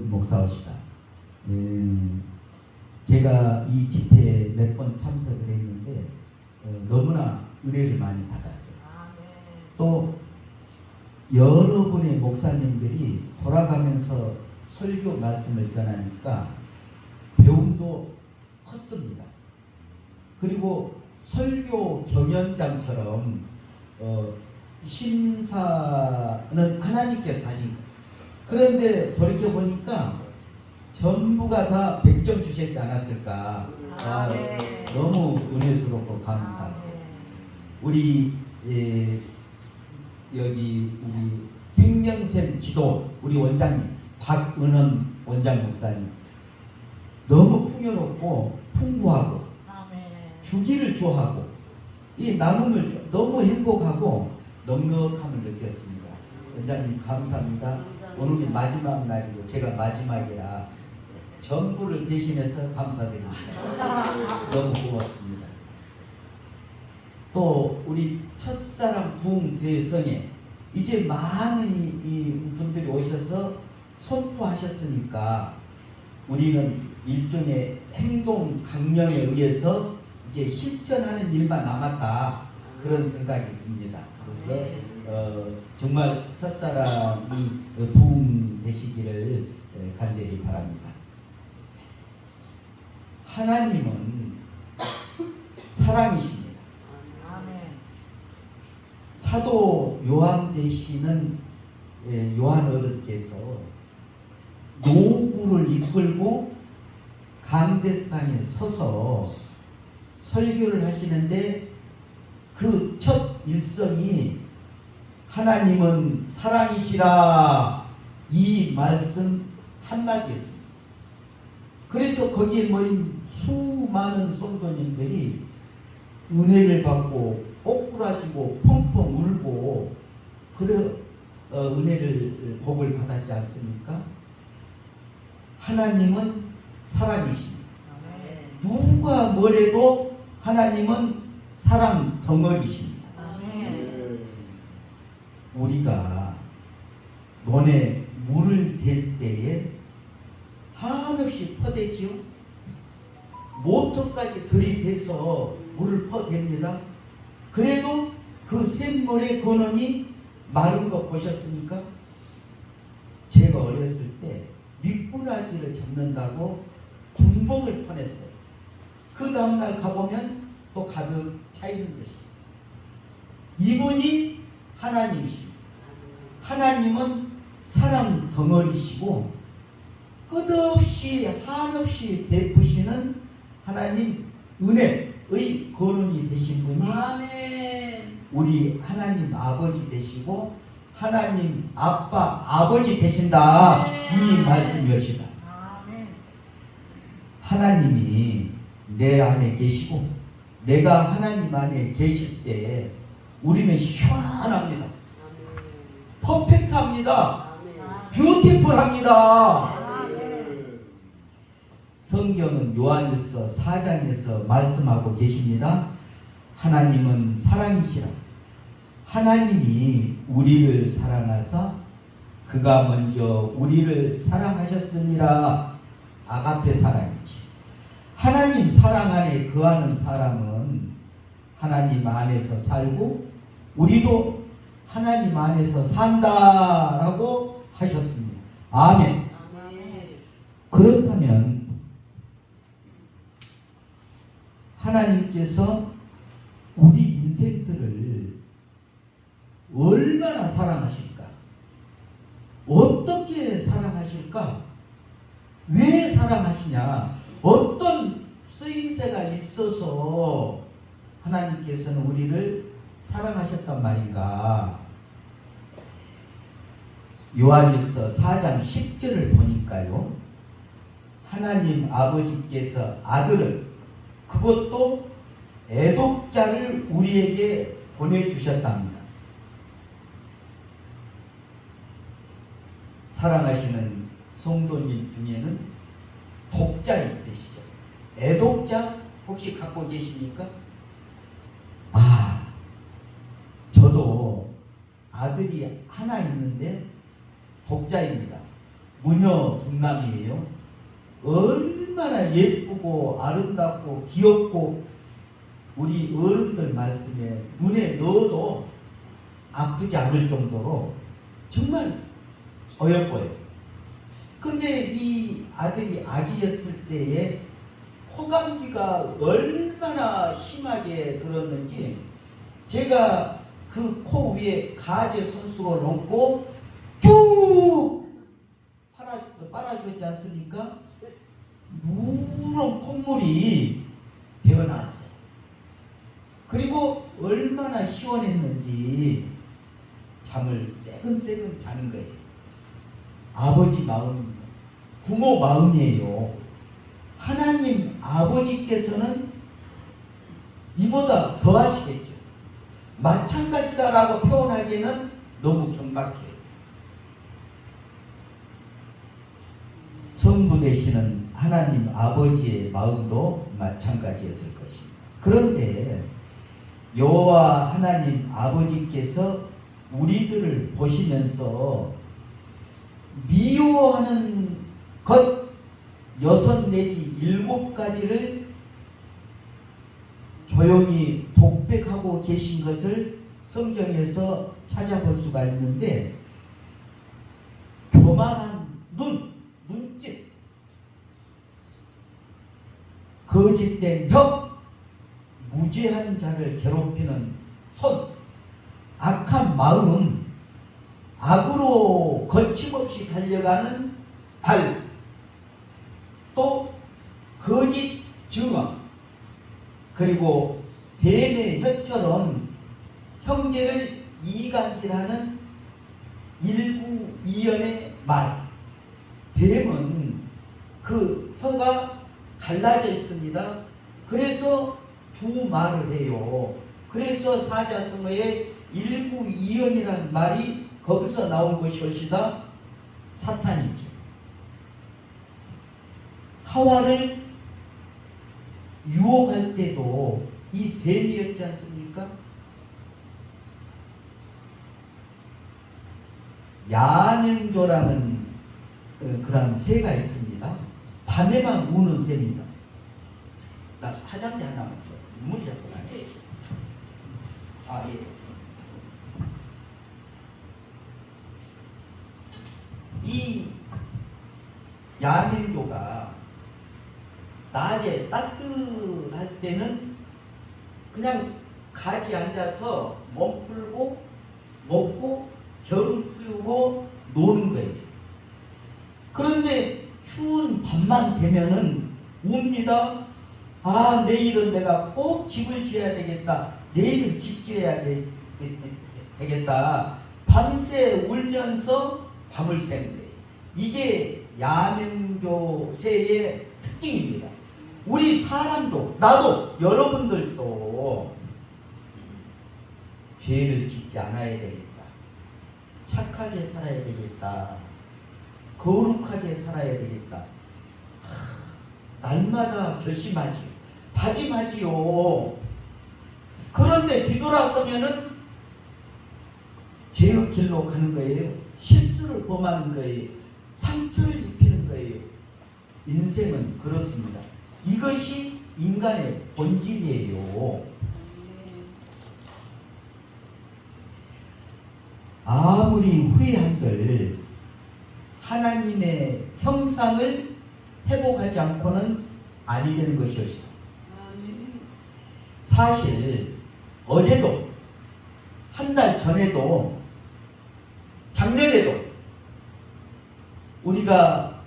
목사시다. 제가 이 집회에 몇 번 참석을 했는데 너무나 은혜를 많이 받았어요. 또 여러분의 목사님들이 돌아가면서 설교 말씀을 전하니까 배움도 컸습니다. 그리고 설교 경연장처럼 심사는 하나님께서 하신 거예요. 그런데 돌이켜보니까 전부가 다 100점 주셨지 않았을까. 너무 은혜스럽고 감사합니다. 우리 여기 우리 생명샘 기도 우리 원장님 박은원 원장 목사님 너무 풍요롭고 풍부하고 주기를 좋아하고 이 나눔을 너무 행복하고 넉넉함을 느꼈습니다. 원장님 감사합니다. 오늘이 마지막 날이고 제가 마지막이라 전부를 대신해서 감사드립니다. 너무 고맙습니다. 또 우리 첫사랑 부흥 대성에 이제 많은 분들이 오셔서 선포하셨으니까 우리는 일종의 행동 강령에 의해서 이제 실천하는 일만 남았다 그런 생각이 듭니다. 그래서 정말 첫사랑이 부흥되시기를 간절히 바랍니다. 하나님은 사랑이십니다. 사도 요한 되시는 요한 어른께서 노구를 이끌고 강대상에 서서 설교를 하시는데 그 첫 일성이 하나님은 사랑이시라 이 말씀 한마디였습니다. 그래서 거기에 모인 수많은 성도님들이 은혜를 받고 꼬꾸라지고 펑펑 울고 그래 은혜를 복을 받았지 않습니까? 하나님은 사랑이십니다. 누가 뭐래도 하나님은 사랑 덩어리십니다. 우리가 논에 물을 댈 때에 한없이 퍼대지요. 모터까지 들이대서 물을 퍼댑니다. 그래도 그 샘물의 근원이 마른 거 보셨습니까? 제가 어렸을 때 미꾸라지를 잡는다고 군복을 퍼냈어요. 그 다음날 가보면 또 가득 차있는 것이. 이분이 하나님이십니다. 하나님은 사랑 덩어리시고 끝없이 한없이 베푸시는 하나님 은혜의 근원이 되신 분이 우리 하나님 아버지 되시고 하나님 아빠 아버지 되신다 이 말씀이십니다. 하나님이 내 안에 계시고 내가 하나님 안에 계실 때 우리는 시원합니다. 퍼펙트합니다. 뷰티풀합니다. 성경은 요한일서 4장에서 말씀하고 계십니다. 하나님은 사랑이시라. 하나님이 우리를 사랑하사 그가 먼저 우리를 사랑하셨으니라. 아가페 사랑이지. 하나님 사랑 안에 거하는 사람은 하나님 안에서 살고 우리도 하나님 안에서 산다라고 하셨습니다. 아멘. 그렇다면 하나님께서 우리 인생들을 얼마나 사랑하실까? 어떻게 사랑하실까? 왜 사랑하시냐? 어떤 쓰임새가 있어서 하나님께서는 우리를 사랑하셨단 말인가? 요한일서 4장 10절을 보니까요. 하나님 아버지께서 아들을 그것도 애독자를 우리에게 보내주셨답니다. 사랑하시는 성도님 중에는 독자 있으시죠? 애독자 혹시 갖고 계십니까? 저도 아들이 하나 있는데 독자입니다. 무녀 동남이에요. 얼마나 예쁘고 아름답고 귀엽고 우리 어른들 말씀에 눈에 넣어도 아프지 않을 정도로 정말 어여뻐요. 근데 이 아들이 아기였을 때에 코감기가 얼마나 심하게 들었는지 제가 그 코 위에 가재 손수건을 얹고 쭉 빨아주었지 않습니까? 누런 콧물이 배어나왔어요. 그리고 얼마나 시원했는지 잠을 새근새근 자는 거예요. 아버지 마음입니다. 부모 마음이에요. 하나님 아버지께서는 이보다 더 하시겠죠. 마찬가지다라고 표현하기에는 너무 경박해요. 성부 되시는 하나님 아버지의 마음도 마찬가지였을 것입니다. 그런데 여호와 하나님 아버지께서 우리들을 보시면서 미워하는 것 6 내지 7가지를 조용히 독백하고 계신 것을 성경에서 찾아볼 수가 있는데, 교만한 눈짓, 거짓된 혀, 무죄한 자를 괴롭히는 손, 악한 마음, 악으로 거침없이 달려가는 발, 또 거짓 증언, 그리고 뱀의 혀처럼 형제를 이간질하는 일구이연의 말. 뱀은 그 혀가 갈라져 있습니다. 그래서 두 말을 해요. 그래서 사자성어의 일구이연이라는 말이 거기서 나온 것이옵시다. 사탄이죠. 하와를 유혹할 때도 이 뱀이었지 않습니까? 야맹조라는 그런 새가 있습니다. 밤에만 우는 새입니다. 나 화장지 하나만 줘. 눈물이 자꾸 나네. 아, 예. 이 야맹조가 낮에 따뜻할 때는 그냥 가지 앉아서 몸 풀고 먹고 겨울 피우고 노는 거예요. 그런데 추운 밤만 되면은 웁니다. 아, 내일은 내가 꼭 집을 지어야 되겠다. 내일은 집 지어야 되겠다. 밤새 울면서 밤을 새는 거예요. 이게 야맹조 새의 특징입니다. 우리 사람도, 나도, 여러분들도 죄를 짓지 않아야 되겠다. 착하게 살아야 되겠다. 거룩하게 살아야 되겠다. 날마다 결심하지요. 다짐하지요. 그런데 뒤돌아서면은 죄의 길로 가는 거예요. 실수를 범하는 거예요. 상처를 입히는 거예요. 인생은 그렇습니다. 이것이 인간의 본질이에요. 아무리 후회한들 하나님의 형상을 회복하지 않고는 아니 되는 것이었습니다. 사실 어제도, 한 달 전에도, 작년에도 우리가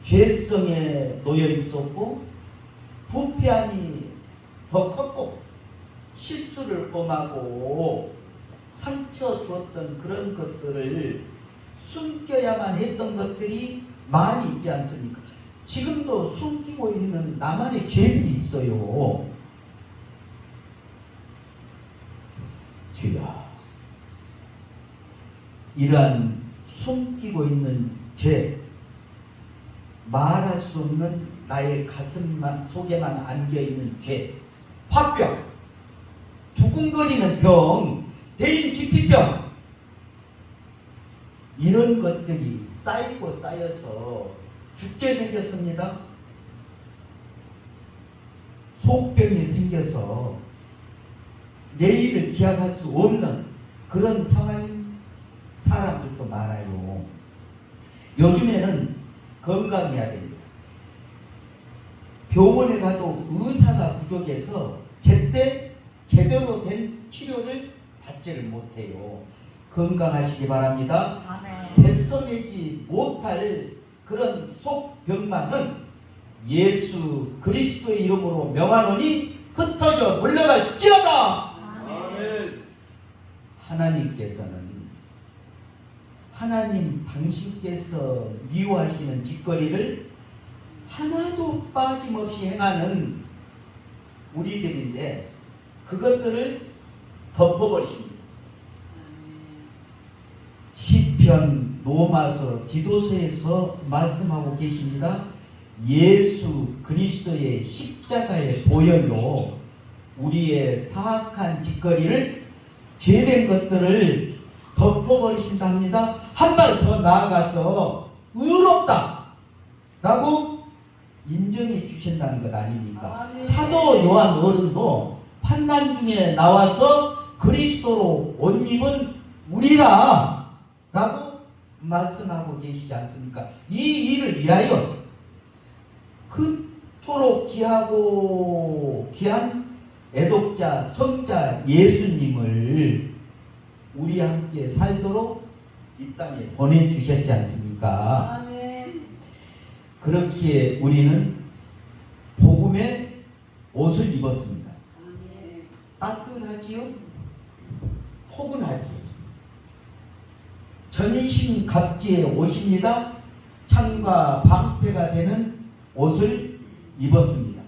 죄성에 놓여 있었고 부패함이 더 컸고 실수를 범하고 상처 주었던 그런 것들을 숨겨야만 했던 것들이 많이 있지 않습니까? 지금도 숨기고 있는 나만의 죄들이 있어요. 주여, 이러한 숨기고 있는 죄, 말할 수 없는 나의 가슴만 속에만 안겨있는 죄, 화병, 두근거리는 병, 대인기피병, 이런 것들이 쌓이고 쌓여서 죽게 생겼습니다. 속병이 생겨서 내일을 기약할 수 없는 그런 상황인 사람들도 많아요. 요즘에는 건강해야 됩니다. 병원에 가도 의사가 부족해서 제대로 된 치료를 받지를 못해요. 건강하시기 바랍니다. 아멘. 뱉어내지 못할 그런 속병만은 예수 그리스도의 이름으로 명하노니 흩어져 물러갈지어다. 아멘. 하나님께서는 하나님 당신께서 미워하시는 짓거리를 하나도 빠짐없이 행하는 우리들인데 그것들을 덮어버리십니다. 시편, 로마서, 디도서에서 말씀하고 계십니다. 예수 그리스도의 십자가의 보혈로 우리의 사악한 짓거리를 죄된 것들을 덮어버리신다 합니다. 한 발 더 나아가서 의롭다 라고 인정해 주신다는 것 아닙니까? 아멘. 사도 요한 어른도 환난 중에 나와서 그리스도로 옷 입은 우리라 라고 말씀하고 계시지 않습니까? 이 일을 위하여 그토록 귀하고 귀한 애독자 성자 예수님을 우리 함께 살도록 이 땅에 보내주셨지 않습니까? 아멘. 그렇기에 우리는 복음의 옷을 입었습니다. 아멘. 따뜻하지요? 포근하지요? 전신갑주의 옷입니다. 창과 방패가 되는 옷을 입었습니다.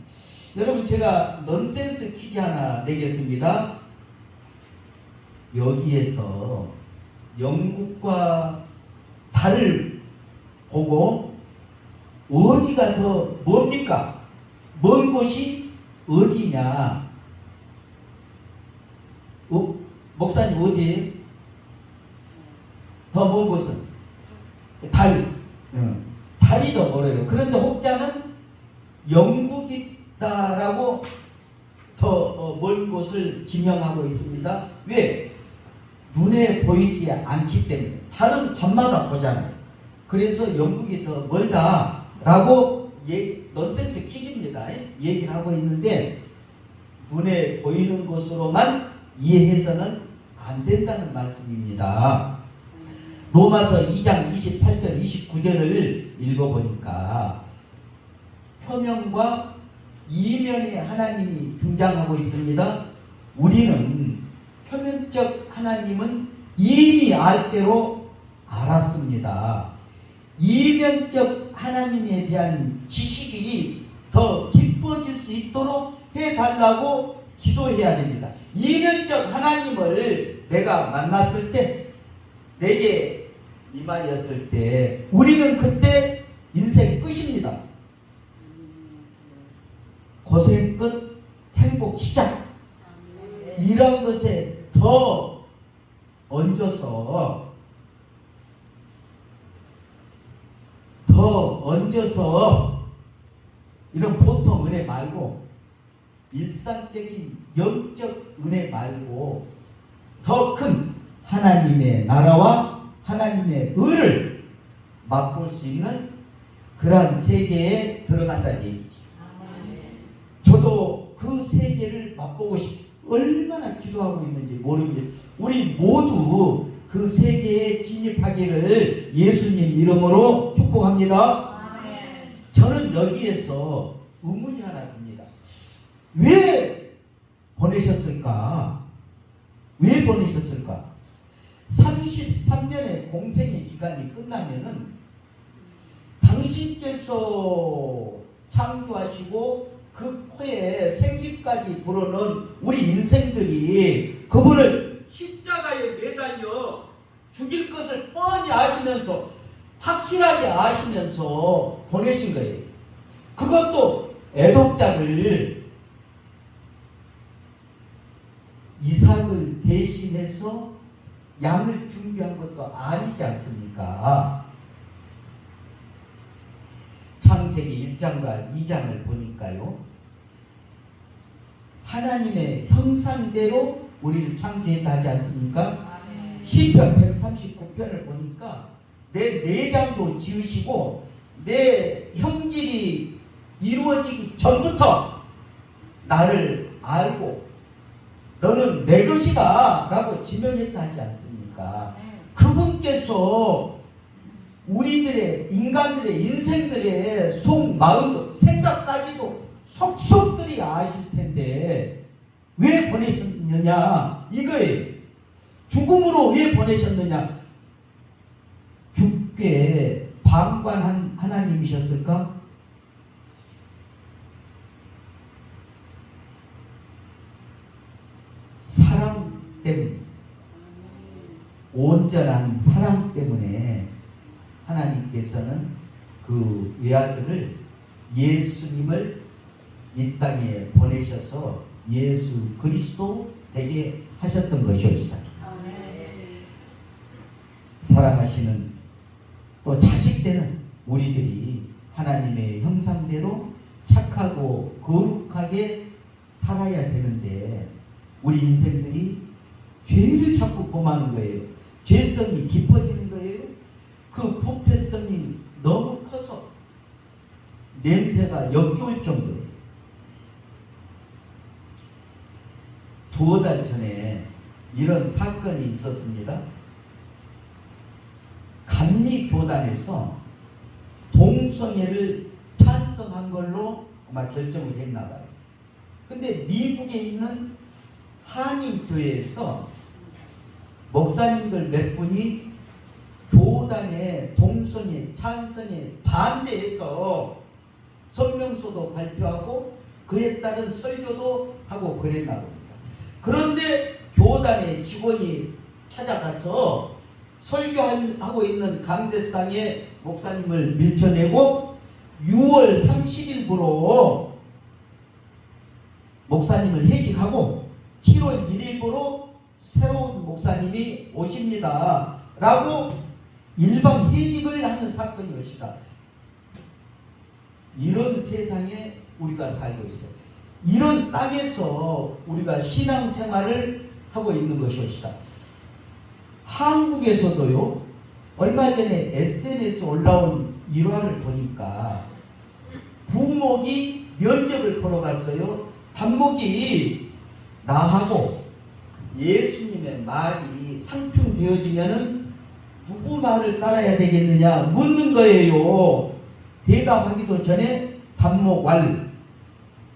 여러분, 제가 넌센스 퀴즈 하나 내겠습니다. 여기에서 영국과 달을 보고 어디가 더 뭡니까? 먼 곳이 어디냐? 목사님 어디에요? 더 먼 곳은? 달. 달이 더 멀어요. 그런데 혹자는 영국이다라고 더 먼 곳을 지명하고 있습니다. 왜? 눈에 보이지 않기 때문에. 달은 밤마다 보잖아요. 그래서 영국이 더 멀다라고 넌센스 퀴즈입니다. 얘기를 하고 있는데 눈에 보이는 것으로만 이해해서는 안 된다는 말씀입니다. 로마서 2장 28절 29절을 읽어보니까 표면과 이면의 하나님이 등장하고 있습니다. 우리는 표면적 하나님은 이미 알 대로 알았습니다. 이면적 하나님에 대한 지식이 더 깊어질 수 있도록 해달라고 기도해야 됩니다. 이면적 하나님을 내가 만났을 때, 내게 이 말이었을 때 우리는 그때 인생 끝입니다. 고생 끝, 행복 시작. 이런 것에 더 얹어서 이런 보통 은혜 말고 일상적인 영적 은혜 말고 더 큰 하나님의 나라와 하나님의 의를 맛볼 수 있는 그러한 세계에 들어간다는 얘기지. 저도 그 세계를 맛보고 얼마나 기도하고 있는지 모릅니다. 우리 모두 그 세계에 진입하기를 예수님 이름으로 축복합니다. 저는 여기에서 의문이 하나 듭니다. 왜 보내셨을까? 왜 보내셨을까? 33년의 공생의 기간이 끝나면은 당신께서 창조하시고 그 코에 생기까지 불어넣은 우리 인생들이 그분을 십자가에 매달려 죽일 것을 뻔히 아시면서 확실하게 아시면서 보내신 거예요. 그것도 애독자를 이삭을 대신해서 양을 준비한 것도 아니지 않습니까? 창세기 1장과 2장을 보니까요, 하나님의 형상대로 우리를 창조했다 하지 않습니까? 시편 139편을 보니까 내 내장도 지으시고 내 형질이 이루어지기 전부터 나를 알고 너는 내 것이다 라고 지명했다 하지 않습니까? 그분께서 우리들의 인간들의 인생들의 속 마음도 생각까지도 속속들이 아실 텐데 왜 보내셨느냐 이거예요. 죽음으로 왜 보내셨느냐? 죽게 방관한 하나님이셨을까? 사랑 때문에, 온전한 사랑 때문에 하나님께서는 그 외아들을 예수님을 이 땅에 보내셔서 예수 그리스도 되게 하셨던 것이옵니다. 사랑하시는 또 자식 되는 우리들이 하나님의 형상대로 착하고 거룩하게 살아야 되는데 우리 인생들이 죄를 자꾸 범하는 거예요. 죄성이 깊어지는 거예요. 그 부패성이 너무 커서 냄새가 역겨울 정도예요. 두어 달 전에 이런 사건이 있었습니다. 감리교단에서 동성애를 찬성한 걸로 아마 결정을 했나 봐요. 근데 미국에 있는 한인교회에서 목사님들 몇 분이 교단의 동성애 찬성에 반대해서 성명서도 발표하고 그에 따른 설교도 하고 그랬나 봅니다. 그런데 교단의 직원이 찾아가서 설교하고 있는 강대상에 목사님을 밀쳐내고 6월 30일부로 목사님을 해직하고 7월 1일부로 새로운 목사님이 오십니다 라고 일방 해직을 하는 사건이 것이다. 이런 세상에 우리가 살고 있어요. 이런 땅에서 우리가 신앙생활을 하고 있는 것이옵니다. 한국에서도요, 얼마 전에 SNS 올라온 일화를 보니까 부목이 면접을 보러 갔어요. 단목이 나하고 예수님의 말이 상충되어지면은 누구 말을 따라야 되겠느냐 묻는 거예요. 대답하기도 전에 단목왈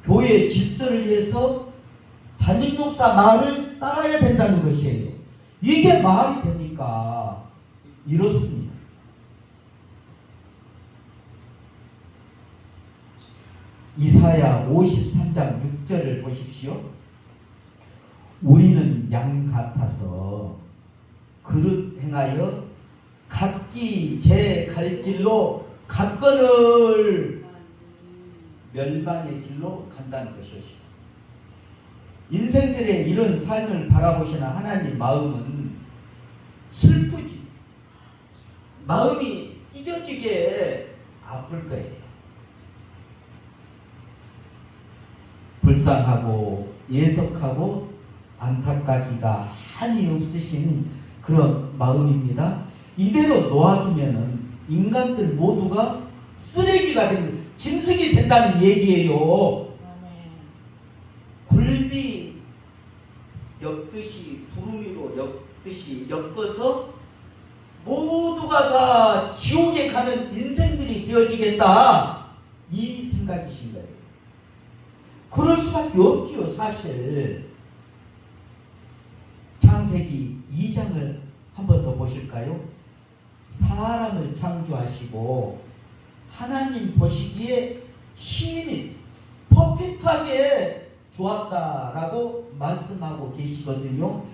교회 질서를 위해서 담임 목사 말을 따라야 된다는 것이에요. 이게 말이 됩니까? 이렇습니다. 이사야 53장 6절을 보십시오. 우리는 양 같아서 그릇 행하여 각기 제 갈 길로 각건을 멸망의 길로 간다는 것이었습니다. 인생들의 이런 삶을 바라보시는 하나님 마음은 슬프지, 마음이 찢어지게 아플 거예요. 불쌍하고 예석하고 안타까기가 한이 없으신 그런 마음입니다. 이대로 놓아두면은 인간들 모두가 쓰레기가 되는, 짐승이 된다는 얘기예요. 굴비 엮듯이 두루미로 엮듯이 엮어서 모두가 다 지옥에 가는 인생들이 되어지겠다, 이 생각이신 거예요. 그럴 수밖에 없지요. 사실 창세기 2장을 한 번 더 보실까요? 사람을 창조하시고 하나님 보시기에 신이 퍼펙트하게 좋았다라고 말씀하고 계시거든요.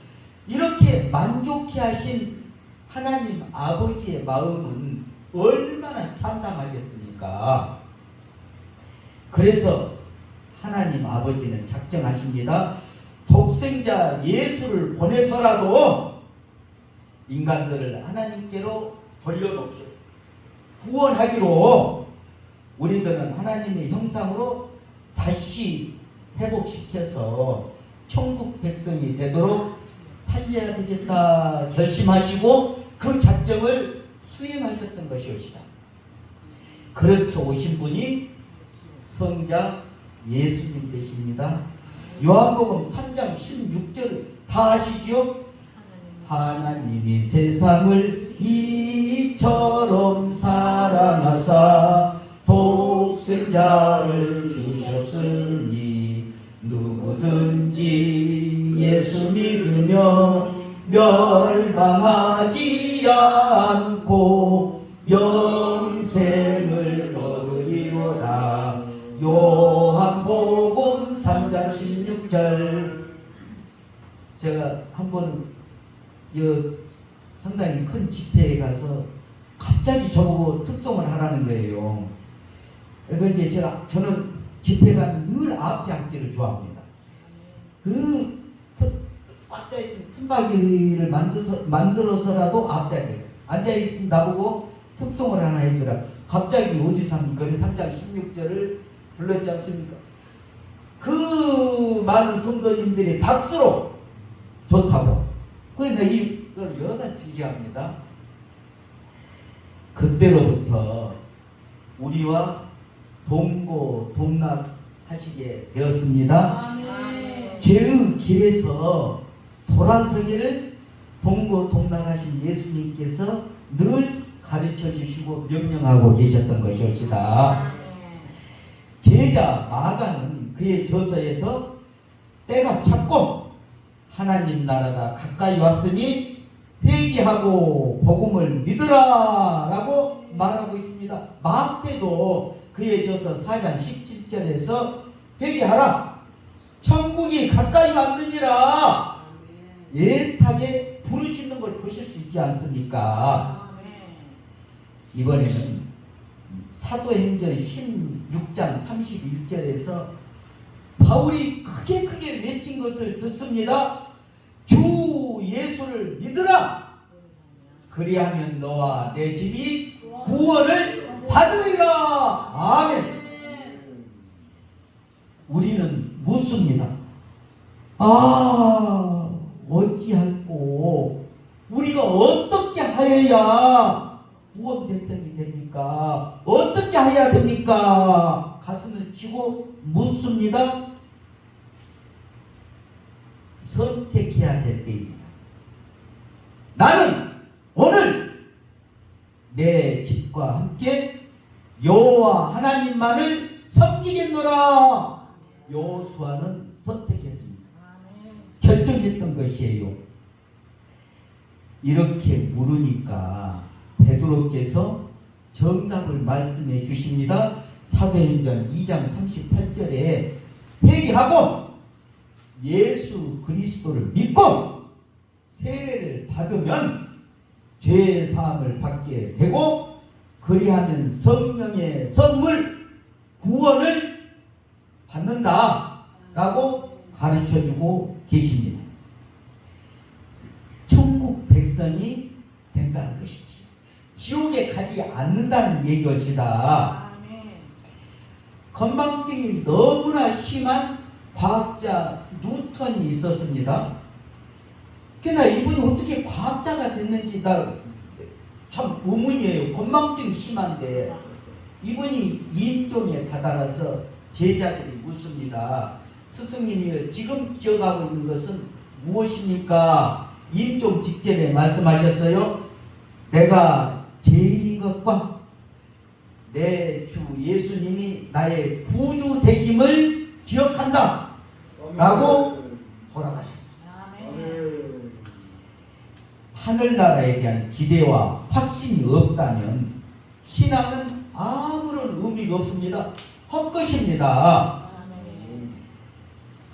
이렇게 만족해 하신 하나님 아버지의 마음은 얼마나 참담하겠습니까? 그래서 하나님 아버지는 작정하십니다. 독생자 예수를 보내서라도 인간들을 하나님께로 돌려놓기로 구원하기로 우리들은 하나님의 형상으로 다시 회복시켜서 천국 백성이 되도록 살려야 되겠다 결심하시고 그 작정을 수행하셨던 것이옵시다. 그렇게 오신 분이 성자 예수님 되십니다. 요한복음 3장 16절 다 아시지요? 하나님이 세상을 이처럼 사랑하사 독생자를 주셨으니 누구든지 예수 믿으며 멸망하지 않고 영생을 얻으리로다. 요한복음 3장 16절. 제가 한번 상당히 큰 집회에 가서 갑자기 저보고 특송을 하라는 거예요. 그러니까 이제 저는 집회 가면 늘 앞에 앉기를 좋아합니다. 앉아있으면 틈바귀를 만들어서라도 앞자리에 앉아있으면 나보고 특송을 하나 해주라. 갑자기 오주삼거리 3장 16절을 불렀지 않습니까? 그 많은 성도님들이 박수로 좋다고. 그러니까 이걸 여간 즐겨합니다. 그때로부터 우리와 동고동락하시게 되었습니다. 아멘. 죄의 길에서 돌아서기를 동고동락하신 예수님께서 늘 가르쳐 주시고 명령하고 계셨던 것이옵시다. 제자 마가는 그의 저서에서 때가 찼고 하나님 나라가 가까이 왔으니 회개하고 복음을 믿으라 라고 말하고 있습니다. 마태도 그의 저서 4장 17절에서 회개하라, 천국이 가까이 왔느니라 애타게 부르짖는 걸 보실 수 있지 않습니까? 이번에는 사도행전 16장 31절에서 바울이 크게 외친 것을 듣습니다. 주 예수를 믿으라. 그리하면 너와 내 집이 구원을 받으리라. 아멘. 우리는 묻습니다. 어찌할꼬 우리가 어떻게 하여야 구원 백성이 됩니까? 어떻게 해야 됩니까? 가슴을 치고 묻습니다. 선택해야 될 때입니다. 나는 오늘 내 집과 함께 여호와 하나님만을 섬기겠노라. 여호수아는 선택했습니다. 결정했던 것이에요. 이렇게 물으니까 베드로께서 정답을 말씀해 주십니다. 사도행전 2장 38절에 회개하고 예수 그리스도를 믿고 세례를 받으면 죄 사함을 받게 되고 그리하면 성령의 선물 구원을 받는다라고 가르쳐주고 계십니다. 천국 백성이 된다는 것이지 지옥에 가지 않는다는 얘기였시다. 건망증이 너무나 심한 과학자 뉴턴이 있었습니다. 그러나 이분이 어떻게 과학자가 됐는지 나 참 의문이에요. 건망증이 심한데 이분이 임종에 다다라서 제자들이 묻습니다. 스승님이 지금 기억하고 있는 것은 무엇입니까? 임종 직전에 말씀하셨어요. 내가 죄인인 것과 내 주 예수님이 나의 구주 되심을 기억한다 라고 돌아가셨습니다. 하늘나라에 대한 기대와 확신이 없다면 신앙은 아무런 의미가 없습니다. 헛것입니다.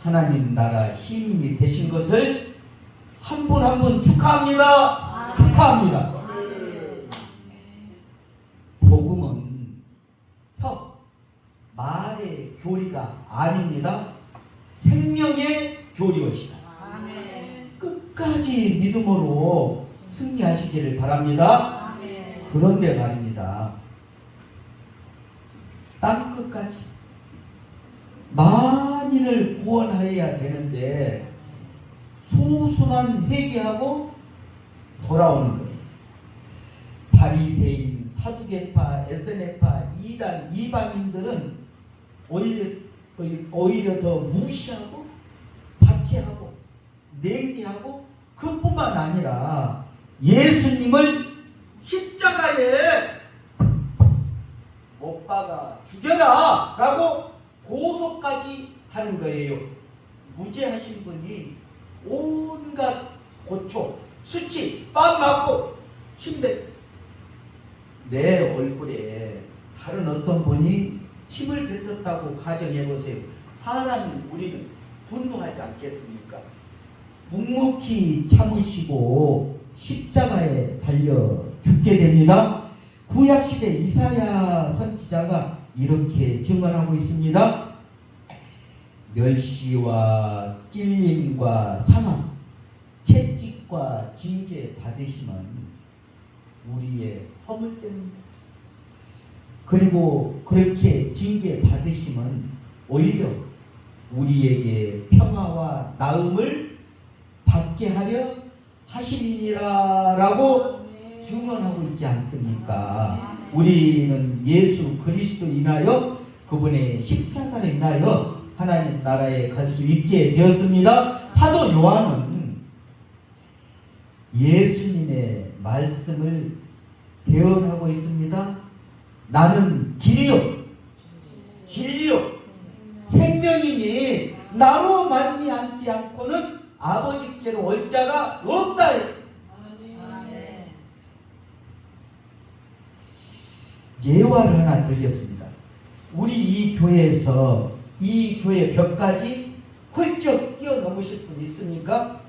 하나님 나라 시민이 되신 것을 한 분 한 분 축하합니다. 축하합니다. 복음은 말의 교리가 아닙니다. 생명의 교리였시다. 끝까지 믿음으로 승리하시기를 바랍니다. 아멘. 그런데 말입니다. 땅끝까지 만인을 구원하여야 되는데 소수만 회개하고 돌아오는 거예요. 바리새인, 사두개파, 에세네파, 이단, 이방인들은 오히려 더 무시하고 박해하고 냉대하고 그뿐만 아니라 예수님을 십자가에 못 박아 죽여라 라고 고소까지 하는 거예요. 무죄하신 분이 온갖 고초, 수치, 뺨 맞고 침뱉 내 얼굴에 다른 어떤 분이 침을 뱉었다고 가정해보세요. 사람이 우리는 분노하지 않겠습니까? 묵묵히 참으시고 십자가에 달려 죽게 됩니다. 구약시대 이사야 선지자가 이렇게 증언하고 있습니다. 멸시와 찔림과 상함, 채찍과 징계 받으시면 우리의 허물 때문입니다. 그리고 그렇게 징계 받으시면 오히려 우리에게 평화와 나음을 받게 하려 하심이니라라고 증언하고 있지 않습니까? 우리는 예수 그리스도 인하여 그분의 십자가를 인하여 하나님 나라에 갈 수 있게 되었습니다. 사도 요한은 예수님의 말씀을 대언하고 있습니다. 나는 길이요 진리요 생명이니 나로 말미암지 않고는 아버지께로 올 자가 없다. 예화를 하나 드리겠습니다. 우리 이 교회에서 이 교회 벽까지 훌쩍 뛰어넘으실 분 있습니까?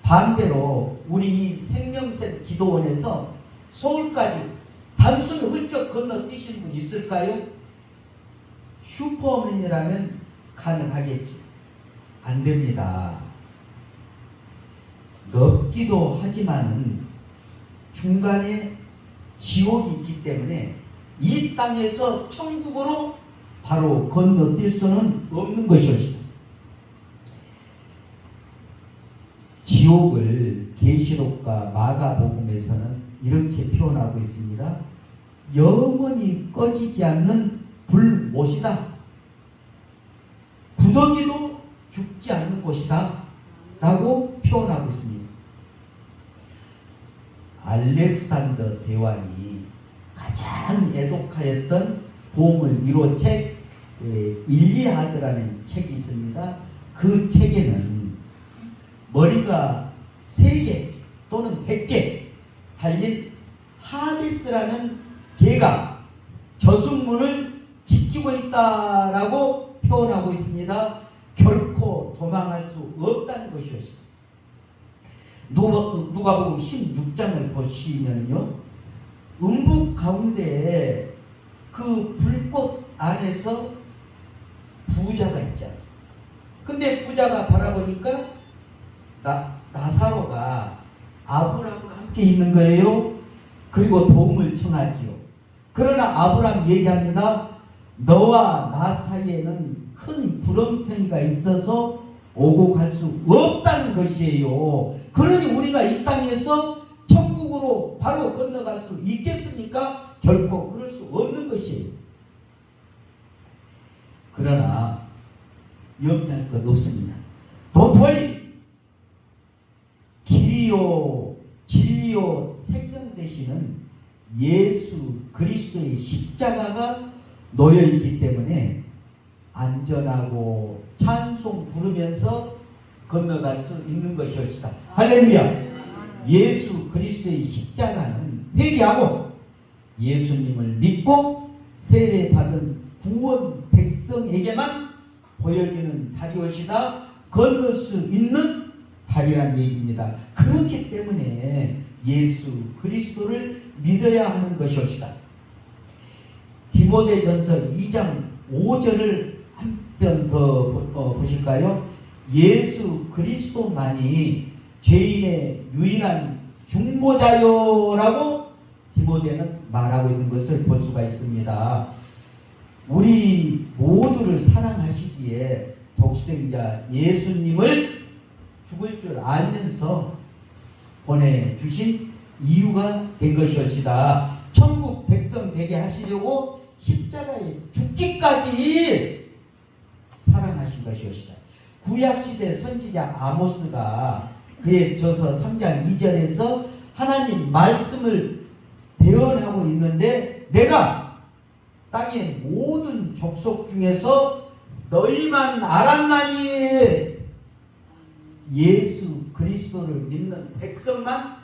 반대로 우리 이 생명샘 기도원에서 서울까지 단순히 훌쩍 건너뛰신 분 있을까요? 슈퍼맨이라면 가능하겠죠. 안 됩니다. 넓기도 하지만은 중간에 지옥이 있기 때문에 이 땅에서 천국으로 바로 건너뛸 수는 없는 것이었습니다. 지옥을 계시록과 마가복음에서는 이렇게 표현하고 있습니다. 영원히 꺼지지 않는 불못이다. 구덩이도 죽지 않는 곳이다. 라고 표현하고 있습니다. 알렉산더 대왕이 가장 애독하였던 보물 1호 책 일리아드라는 책이 있습니다. 그 책에는 머리가 3개 또는 100개 달린 하디스라는 개가 저승문을 지키고 있다라고 표현하고 있습니다. 결코 도망할 수 없다는 것이었습니다. 누가복음 16장을 보시면요, 음부 가운데에 그 불꽃 안에서 부자가 있지 않습니까? 근데 부자가 바라보니까 나사로가 아브라함과 함께 있는 거예요. 그리고 도움을 청하지요. 그러나 아브라함 얘기합니다. 너와 나 사이에는 큰 구렁텅이가 있어서 오고 갈 수 없다는 것이에요. 그러니 우리가 이 땅에서 천국으로 바로 건너갈 수 있겠습니까? 결코 그럴 수 없는 것이에요. 그러나 염려할 것 없습니다. Don't worry. 길이요 진리요 생명 되시는 예수 그리스도의 십자가가 놓여있기 때문에 안전하고 찬송 부르면서 건너갈 수 있는 것이옵시다. 할렐루야. 예수 그리스도의 십자가는 회개하고 예수님을 믿고 세례받은 구원 백성에게만 보여지는 다리옷이다. 건널 수 있는 다리란 얘기입니다. 그렇기 때문에 예수 그리스도를 믿어야 하는 것이옵시다. 디모데전서 2장 5절을 한 편 더 보실까요? 예수 그리스도만이 죄인의 유일한 중보자요라고 디모데는 말하고 있는 것을 볼 수가 있습니다. 우리 모두를 사랑하시기에 독생자 예수님을 죽을 줄 알면서 보내주신 이유가 된 것이었시다. 천국 백성 되게 하시려고 십자가에 죽기까지 사랑하신 것이었시다. 구약시대 선지자 아모스가 그의 저서 3장 2절에서 하나님 말씀을 대언하고 있는데, 내가 땅의 모든 족속 중에서 너희만 알았나니, 예수 그리스도를 믿는 백성만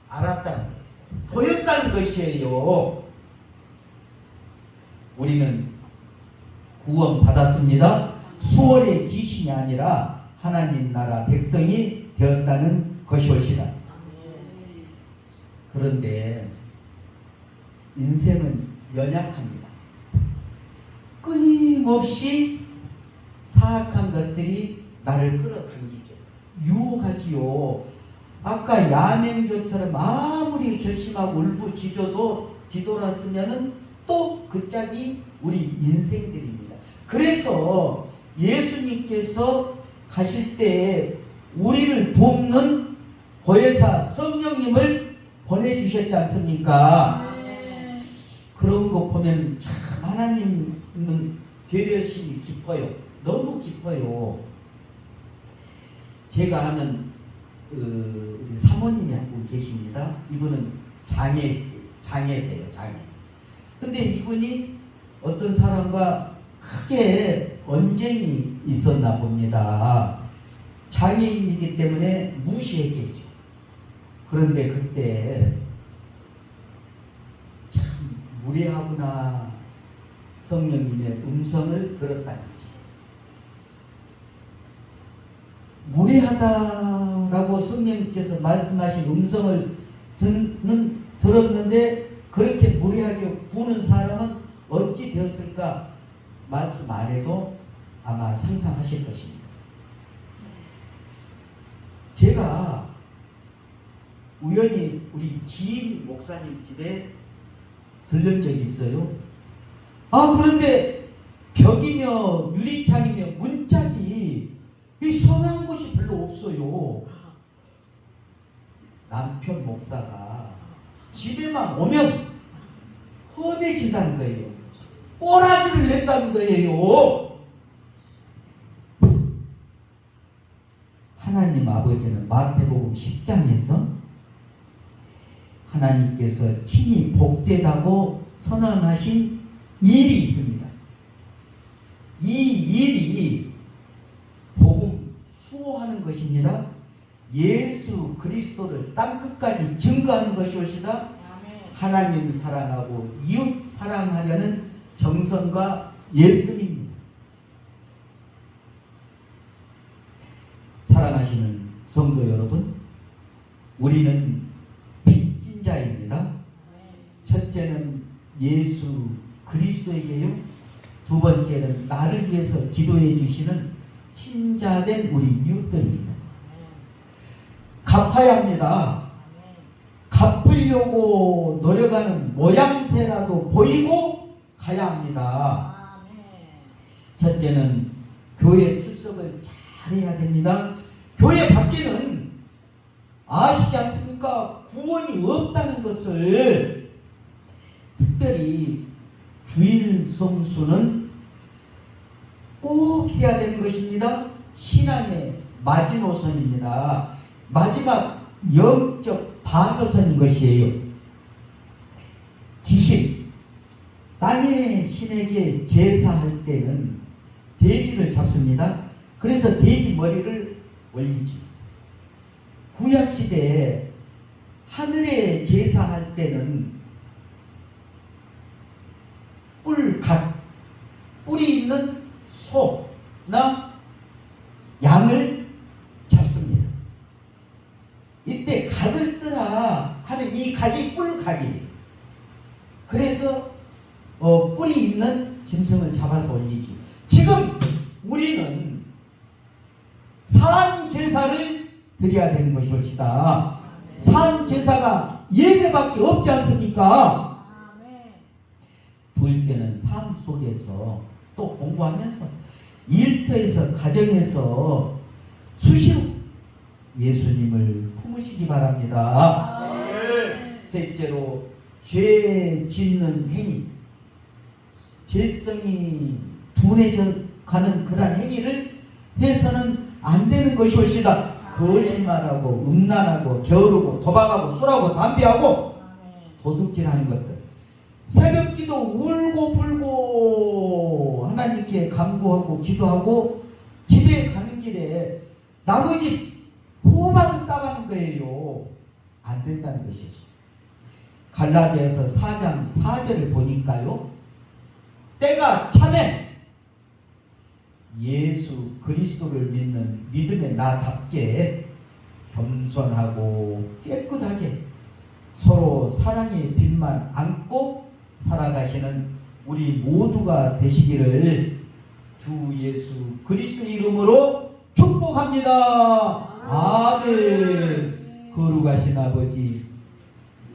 알았다는 거예요. 보였다는 것이에요. 우리는 구원 받았습니다. 수월의 귀신이 아니라 하나님 나라 백성이 되었다는 것이옵시다. 그런데 인생은 연약합니다. 끊임없이 사악한 것들이 나를 끌어당기죠. 유혹하지요. 아까 야맹조처럼 아무리 결심하고 울부짖어도 뒤돌았으면은 또 그 짝이 우리 인생들입니다. 그래서 예수님께서 가실 때 우리를 돕는 보혜사 성령님을 보내주셨지 않습니까? 그런 거 보면 참 하나님은 배려심이 깊어요. 너무 깊어요. 제가 아는 우리 사모님이 한 분 계십니다. 이분은 장애세요. 장애. 근데 이분이 어떤 사람과 크게 언쟁이 있었나 봅니다. 장애인이기 때문에 무시했겠죠. 그런데 그때 참 무례하구나, 성령님의 음성을 들었다는 것이에요. 무례하다라고 성령님께서 말씀하신 음성을 들었는데, 그렇게 무례하게 구는 사람은 어찌 되었을까? 말씀 안 해도 아마 상상하실 것입니다. 제가 우연히 우리 지인 목사님 집에 들른 적이 있어요. 그런데 벽이며 유리창이며 문짝이 이 선한 곳이 별로 없어요. 남편 목사가 집에만 오면 험해진다는 거예요. 꼬라지를 낸다는 거예요. 하나님 아버지는 마태복음 10장에서 하나님께서 친히 복되다고 선언하신 일이 있습니다. 이 일이 복음 수호하는 것입니다. 예수 그리스도를 땅끝까지 증거하는 것이옵시다. 하나님 사랑하고 이웃 사랑하려는 정성과 예수입니다. 사랑하시는 성도 여러분, 우리는 빚진 자입니다. 첫째는 예수 그리스도에게요. 두 번째는 나를 위해서 기도해 주시는 친자된 우리 이웃들입니다. 갚아야 합니다. 갚으려고 노력하는 모양새라도 보이고 가야 합니다. 첫째는 교회 출석을 잘해야 됩니다. 교회 밖에는 아시지 않습니까? 구원이 없다는 것을. 특별히 주일 성수는 꼭 해야 되는 것입니다. 신앙의 마지노선입니다. 마지막 영적 방어선인 것이에요. 지식, 땅의 신에게 제사할 때는 돼지를 잡습니다. 그래서 돼지 머리를 올리죠. 구약시대에 하늘에 제사할 때는 뿔이 있는 소나 양을 잡습니다. 이때 각을 뜨라 하는 이 각이 뿔각이에요. 그래서 뿔이 있는 짐승을 잡아서 올리죠. 지금 우리는 산 제사를 드려야 되는 것이옵시다. 산 제사가 예배밖에 없지 않습니까? 아멘. 둘째는 삶 속에서 또 공부하면서 일터에서 가정에서 수시로 예수님을 품으시기 바랍니다. 아멘. 셋째로 죄 짓는 행위, 죄성이 둔해져 가는 그러한 행위를 해서는 안 되는 것이 옳시다. 거짓말하고 음란하고 게으르고 도박하고 술하고 담배하고 아멘. 도둑질하는 것들, 새벽기도 울고 불고 하나님께 간구하고 기도하고 집에 가는 길에 나머지 호박을 따가는 거예요. 안 된다는 것이죠. 갈라디아서 4장 4절을 보니까요, 때가 차면 예수 그리스도를 믿는 믿음의 나답게 겸손하고 깨끗하게 서로 사랑의 빛만 안고 살아가시는 우리 모두가 되시기를 주 예수 그리스도 이름으로 축복합니다. 아멘. 거룩하신 아버지,